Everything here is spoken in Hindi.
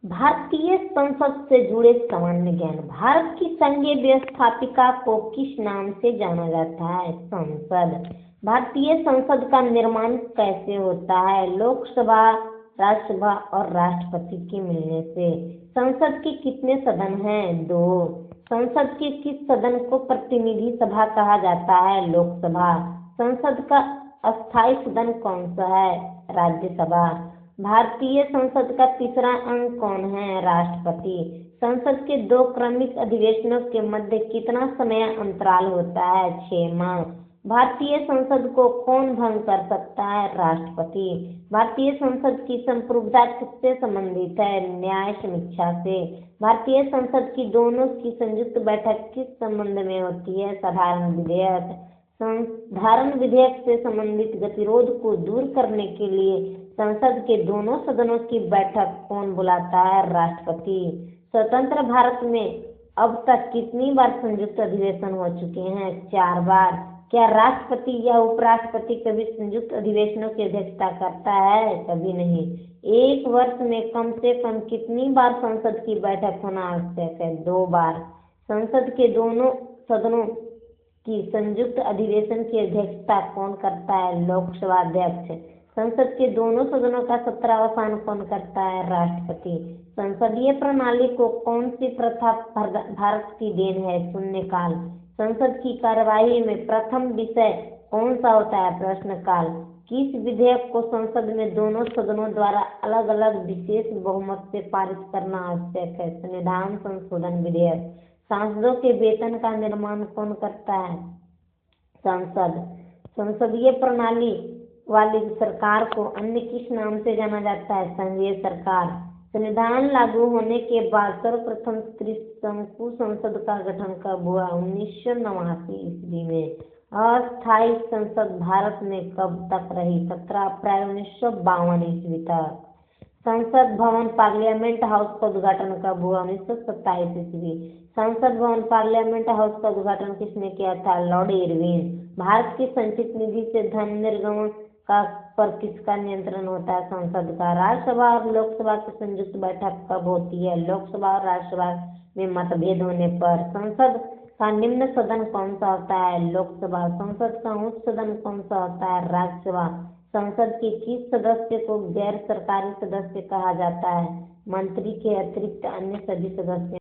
भारतीय संसद से जुड़े सामान्य ज्ञान। भारत की संघीय व्यवस्थापिका को किस नाम से जाना जाता है? संसद। भारतीय संसद का निर्माण कैसे होता है? लोकसभा, राज्यसभा और राष्ट्रपति के मिलने से। संसद के कितने सदन हैं? 2। संसद के किस सदन को प्रतिनिधि सभा कहा जाता है? लोकसभा। संसद का अस्थायी सदन कौन सा है? राज्यसभा। भारतीय संसद का तीसरा अंग कौन है? राष्ट्रपति। संसद के 2 क्रमिक अधिवेशनों के मध्य कितना समय अंतराल होता है? 6 माह। भारतीय संसद को कौन भंग कर सकता है? राष्ट्रपति। भारतीय संसद की संप्रभुता किससे संबंधित है? न्याय समीक्षा से। भारतीय संसद की दोनों की संयुक्त बैठक किस संबंध में होती है? साधारण विधेयक। साधारण विधेयक से संबंधित गतिरोध को दूर करने के लिए संसद के दोनों सदनों की बैठक कौन बुलाता है? राष्ट्रपति। स्वतंत्र भारत में अब तक कितनी बार संयुक्त अधिवेशन हो चुके हैं? 4 बार। क्या राष्ट्रपति या उपराष्ट्रपति कभी संयुक्त अधिवेशनों की अध्यक्षता करता है? कभी नहीं। एक वर्ष में कम से कम कितनी बार संसद की बैठक होना आवश्यक है? 2 बार। संसद के दोनों सदनों की संयुक्त अधिवेशन की अध्यक्षता कौन करता है? लोकसभा अध्यक्ष। संसद के दोनों सदनों का सत्रावसान कौन करता है? राष्ट्रपति। संसदीय प्रणाली को कौन सी प्रथा भारत की देन है? शून्यकाल। संसद की कार्यवाही में प्रथम विषय कौन सा होता है? प्रश्नकाल। किस विधेयक को संसद में दोनों सदनों द्वारा अलग अलग विशेष बहुमत से पारित करना आवश्यक है? संविधान संशोधन विधेयक। सांसदों के वेतन का निर्माण कौन करता है? संसद। संसदीय प्रणाली वाली सरकार को अन्य किस नाम से जाना जाता है? संघीय सरकार। संविधान लागू होने के बाद सर्वप्रथम त्रिशंकु संसद का गठन कब हुआ? 1989 ईस्वी में। अस्थायी संसद भारत में कब तक रही? 17 अप्रैल 1952 ईस्वी तक। संसद भवन पार्लियामेंट हाउस का उद्घाटन कब हुआ? 1927 ईस्वी। संसद भवन पार्लियामेंट हाउस का उद्घाटन किसने किया था? Lord Irwin. भारत की संचित निधि से धन निर्गमन पर किसका नियंत्रण होता है? संसद का। राज्यसभा और लोकसभा की संयुक्त बैठक कब होती है? लोकसभा और राज्यसभा में मतभेद होने पर। संसद का निम्न सदन कौन सा होता है? लोकसभा। संसद का उच्च सदन कौन सा होता है? राज्यसभा। संसद के किस सदस्य को गैर सरकारी सदस्य कहा जाता है? मंत्री के अतिरिक्त अन्य सभी सदस्य।